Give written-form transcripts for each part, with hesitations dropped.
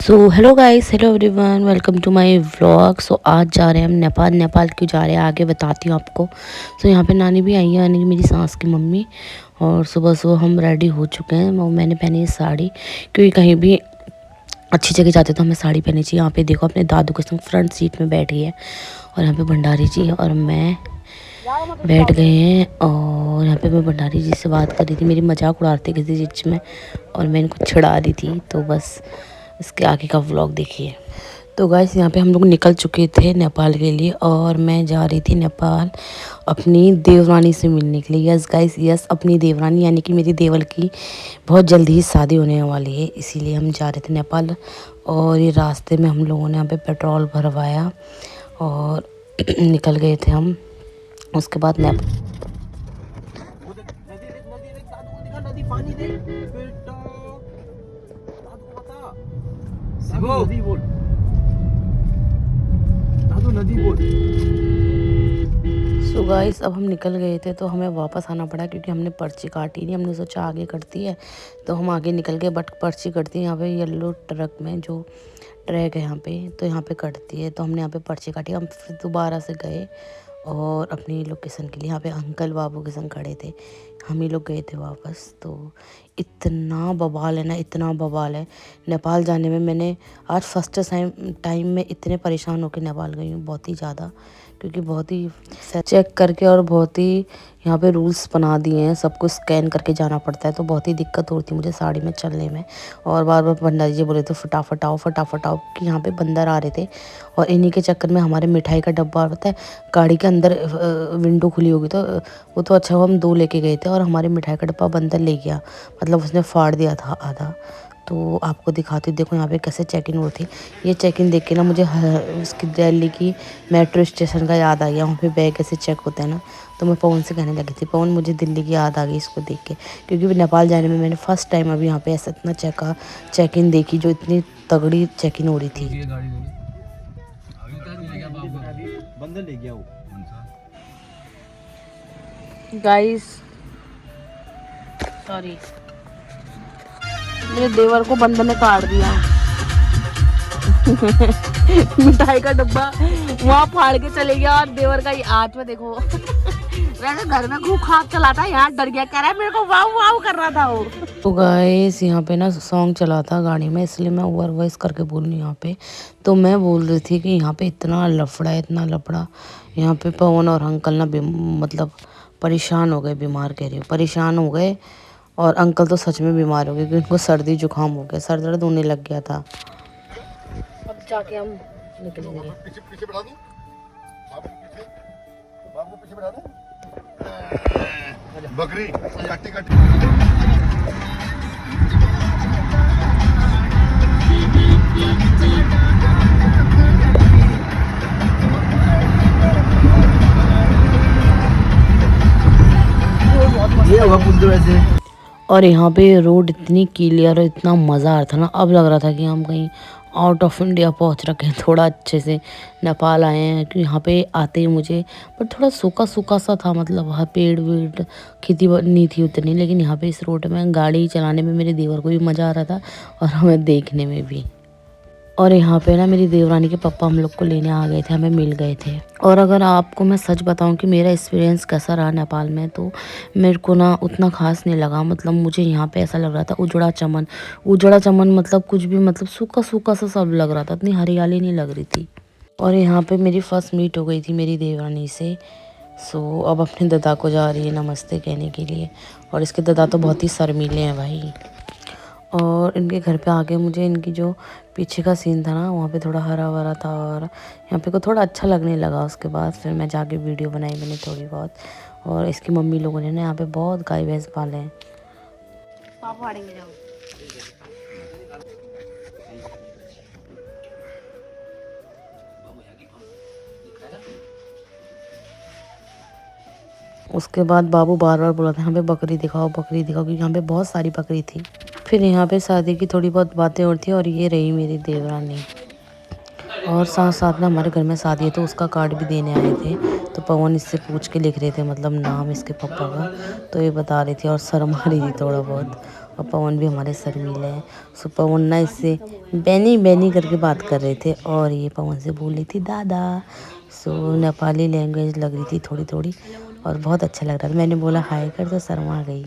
So hello guys, hello everyone, welcome to my vlog. So आज जा रहे हैं हम नेपाल। नेपाल क्यों जा रहे हैं आगे बताती हूँ आपको। सो यहाँ पे नानी भी आई है, यानी कि मेरी सास की मम्मी। और सुबह सुबह हम रेडी हो चुके हैं। मैंने पहनी है साड़ी, क्योंकि कहीं भी अच्छी जगह जाते तो हमें साड़ी पहननी चाहिए। यहाँ पे देखो अपने दादू के संग फ्रंट सीट में बैठ गई है, और यहाँ पे भंडारी जी और मैं बैठ गए हैं। और यहाँ पे मैं भंडारी जी से बात कर रही थी, मेरी मजाक उड़ा रही थी किसी चीज़ में, और मैं इनको छिड़ा रही थी। तो बस इसके आगे का व्लॉग देखिए। तो गाइस यहाँ पे हम लोग निकल चुके थे नेपाल के लिए, और मैं जा रही थी नेपाल अपनी देवरानी से मिलने के लिए। यस गाइस, यस, अपनी देवरानी, यानी कि मेरी देवर की बहुत जल्दी ही शादी होने वाली है, इसीलिए हम जा रहे थे नेपाल। और ये रास्ते में हम लोगों ने यहाँ पे पेट्रोल भरवाया और निकल गए थे हम। उसके बाद नेपाल सो गाइस अब हम निकल गए थे, तो हमें वापस आना पड़ा क्योंकि हमने पर्ची काटी नहीं। हमने सोचा आगे कटती है, तो हम आगे निकल गए, बट पर्ची कटती है यहाँ पे येलो ट्रक में, जो ट्रैक है यहाँ पे, तो यहाँ पे कटती है। तो हमने यहाँ पे पर्ची काटी, हम फिर दोबारा से गए और अपनी लोकेशन के लिए। यहाँ पे अंकल बाबू के संग खड़े थे, हम ही लोग गए थे वापस। तो इतना बवाल है ना, इतना बवाल है नेपाल जाने में। मैंने आज फर्स्ट टाइम में इतने परेशान होकर नेपाल गई हूँ, बहुत ही ज़्यादा, क्योंकि बहुत ही चेक करके और बहुत ही यहाँ पे रूल्स बना दिए हैं, सब कुछ स्कैन करके जाना पड़ता है। तो बहुत ही दिक्कत होती है मुझे साड़ी में चलने में। और बार बार भंडारी जी बोले थे फटाफट आओ फटाफट आओ, कि यहाँ पे बंदर आ रहे थे। और इन्हीं के चक्कर में हमारे मिठाई का डब्बा होता है गाड़ी के अंदर, विंडो खुली होगी, तो वो तो अच्छा हुआ हम 2 लेके गए थे, और हमारे मिठाई का डब्बा बंदर ले गया, मतलब उसने फाड़ दिया था आधा। तो आपको दिखाती हूँ, देखो यहाँ पे कैसे चेक इन होती है। ये चेक इन देख के ना मुझे उसकी दिल्ली की मेट्रो स्टेशन का याद आ गया। वहाँ पे बैग कैसे चेक होता है ना, तो मैं पवन से कहने लगी थी, पवन मुझे दिल्ली की याद आ गई इसको देख के, क्योंकि नेपाल जाने में मैंने फर्स्ट टाइम अभी यहाँ पे ऐसा इतना चेक इन देखी, जो इतनी तगड़ी चेक इन हो रही थी। बंदर ले गया वो गाइस सॉरी, मेरे देवर को बंदर ने काट दिया। मिठाई का डब्बा वहाँ फाड़ के चले गया, और देवर का हाथ में देखो। वैसे घर में खूब खाक चला था, यहाँ डर गया, कह रहा है मेरे को वाव वाव कर रहा था वो। तो गाइस यहाँ पे ना सॉन्ग चला था गाड़ी में, इसलिए मैं ओवर वॉइस करके बोल रही हूँ यहाँ पे। तो मैं बोल रही थी कि यहाँ पे इतना लफड़ा है, इतना लफड़ा। यहाँ पे पवन और अंकल ना मतलब परेशान हो गए, बीमार कह रही हूँ, परेशान हो गए। और अंकल तो सच में बीमार हो गए, क्योंकि उनको सर्दी जुकाम हो गया, सर दर्द होने लग गया था। अब जाके हम निकलेंगे। पीछे पीछे बढ़ा दूं, बाबू को पीछे बढ़ा दूं। बकरी काटी काटी। ये होगा पुल वैसे। और यहाँ पे रोड इतनी क्लियर और इतना मज़ा आ रहा था ना, अब लग रहा था कि हम कहीं आउट ऑफ इंडिया पहुँच रखे हैं, थोड़ा अच्छे से नेपाल आए हैं। क्योंकि यहाँ पे आते ही मुझे पर थोड़ा सूखा सूखा सा था, मतलब वहाँ पेड़ वेड़ खेती नहीं थी उतनी। लेकिन यहाँ पे इस रोड में गाड़ी चलाने में मेरे देवर को भी मज़ा आ रहा था, और हमें देखने में भी। और यहाँ पे ना मेरी देवरानी के पापा हम लोग को लेने आ गए थे, हमें मिल गए थे। और अगर आपको मैं सच बताऊं कि मेरा एक्सपीरियंस कैसा रहा नेपाल में, तो मेरे को ना उतना खास नहीं लगा। मतलब मुझे यहाँ पे ऐसा लग रहा था उजड़ा चमन, मतलब कुछ भी, मतलब सूखा सूखा सा सब लग रहा था, इतनी हरियाली नहीं लग रही थी। और यहाँ पे मेरी फर्स्ट मीट हो गई थी मेरी देवरानी से। सो अब अपने दादा को जा रही है नमस्ते कहने के लिए। और इसके दादा तो बहुत ही शर्मीले हैं भाई। और इनके घर पे आके मुझे इनकी जो पीछे का सीन था ना, वहाँ पे थोड़ा हरा भरा था, और यहाँ पे को थोड़ा अच्छा लगने लगा। उसके बाद फिर मैं जाके वीडियो बनाई मैंने थोड़ी बहुत। और इसकी मम्मी लोगों ने ना यहाँ पे बहुत गाय भैंस पाले हैं। उसके बाद बाबू बार बार बोला था यहाँ पे बकरी दिखाओ बकरी दिखाओ, क्योंकि यहाँ पे बहुत सारी बकरी थी। फिर यहाँ पे शादी की थोड़ी बहुत बातें और थी, और ये रही मेरी देवरानी। और साथ साथ में हमारे घर में शादी है, तो उसका कार्ड भी देने आए थे। तो पवन इससे पूछ के लिख रहे थे, मतलब नाम इसके पापा का। तो ये बता रही थी और शर्म आ रही थी थोड़ा बहुत। और पवन भी हमारे शर्मीले हैं। सो पवन ना इससे बैनी बैनी करके बात कर रहे थे और ये पवन से बोल रही थी दादा। सो नेपाली लैंग्वेज लग रही थी थोड़ी थोड़ी और बहुत अच्छा लग रहा था। मैंने बोला हाय कर तो शर्मा गई।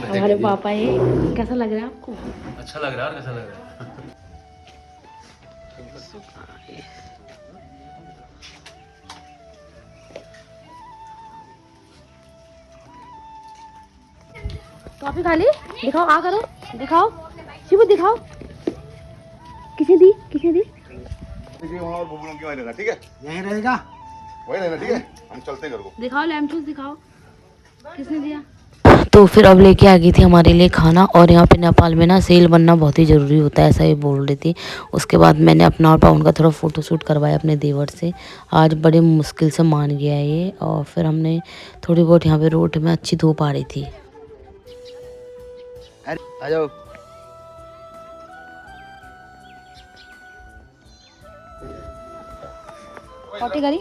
हमारे पापा ये कैसा लग रहा है आपको? अच्छा लग रहा है। कैसा लग रहा है? कॉफी खा ली? दिखाओ आ करो, दिखाओ शिबू दिखाओ। किसे दी? किसे दी? वहाँ और बुबलों की वहीं रहना, ठीक है? यहीं रहेगा। वहीं रहना, ठीक है? हम चलते हैं घर को। दिखाओ लेमन जूस दिखाओ, किसने दिया? तो फिर अब लेके आ गई थी हमारे लिए खाना। और यहाँ पे नेपाल में ना सेल बनना बहुत ही ज़रूरी होता है, ऐसा ही बोल रही थी। उसके बाद मैंने अपना और पवन का थोड़ा फ़ोटो शूट करवाया अपने देवर से। आज बड़े मुश्किल से मान गया ये। और फिर हमने थोड़ी बहुत यहाँ पे रोड में अच्छी धूप आ रही थी। आ जाओ। कॉटी करी?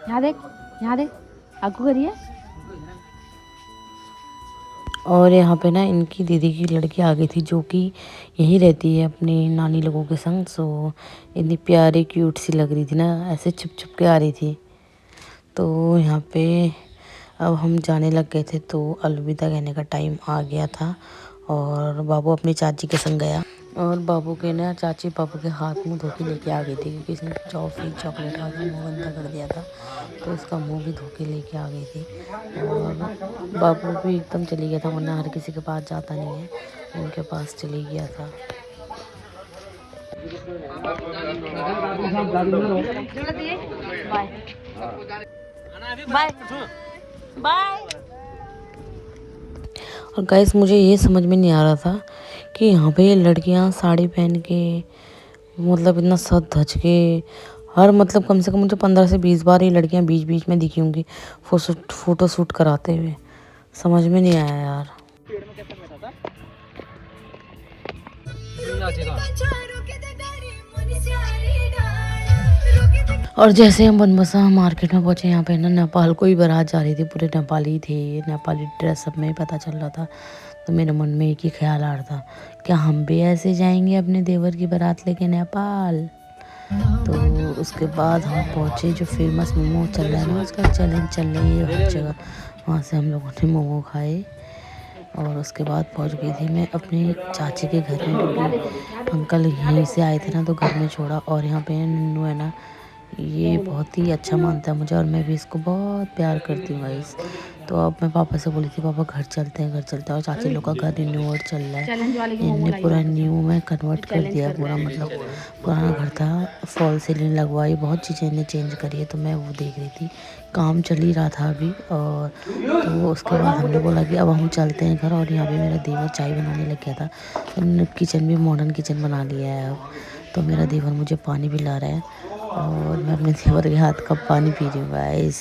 यहाँ देख, यहाँ देख, आगू करिए। और यहाँ पे ना इनकी दीदी की लड़की आ गई थी जो कि यहीं रहती है अपनी नानी लोगों के संग। सो इतनी प्यारी क्यूट सी लग रही थी ना, ऐसे छुप छुप के आ रही थी। तो यहाँ पे अब हम जाने लग गए थे तो अलविदा कहने का टाइम आ गया था। और बाबू अपनी चाची के संग गया और बाबू के ना चाची बाबू के हाथ मुंह धो के लेके आ गई थी क्योंकि इसने टॉफ़ी चॉकलेट खा के मुँह गंदा कर दिया था। तो इसका मुंह भी धो के लेके आ गई थी। और बाबू भी एकदम चली गया था, वरना हर किसी के पास जाता नहीं है, इनके पास चली गया था। Bye bye. और गाइस मुझे ये समझ में नहीं आ रहा था कि यहाँ पे लड़कियाँ साड़ी पहन के मतलब इतना सज धज के हर मतलब कम से कम मुझे 15 से 20 बार ये लड़कियाँ बीच बीच में दिखी होंगी फोटो शूट कराते हुए। समझ में नहीं आया यार। और जैसे हम बनबसा मार्केट में पहुंचे, यहाँ पे ना नेपाल को ही बारात जा रही थी, पूरे नेपाली थे, नेपाली ड्रेस सब में पता चल रहा था। तो मेरे मन में एक ही ख्याल आ रहा था, क्या हम भी ऐसे जाएंगे अपने देवर की बारात लेके नेपाल? तो उसके बाद हम पहुंचे जो फेमस मोमो चल रहा है ना, उसका चैलेंज चल रही है हर जगह। वहाँ से हम लोगों ने मोमो खाए और उसके बाद पहुंच गई थी मैं अपने चाची के घर में क्योंकि अंकल यहीं से आए थे ना, तो घर में छोड़ा। और यहाँ पे नन्नू है ना, ये बहुत ही अच्छा मानता है मुझे और मैं भी इसको बहुत प्यार करती हूँ गाइस। तो अब मैं पापा से बोली थी पापा घर चलते हैं, घर चलते हैं। और चाची लोग का घर रिन्यूअल चल रहा है, इनने पूरा न्यू में कन्वर्ट कर दिया पूरा, मतलब पुराना घर था, फॉल सीलिंग लगवाई, बहुत चीज़ें इन्हें चेंज करी है। तो मैं वो देख रही थी, काम चल ही रहा था अभी। और तो उसके बाद हमने बोला कि अब हम चलते हैं घर। और यहाँ पे मेरा देवर चाय बनाने लग गया था, उन्होंने किचन भी मॉडर्न किचन बना लिया है अब। तो मेरा देवर मुझे पानी पिला रहा है और मैं अपने देवर के हाथ का पानी पी रही हूँ गाइस।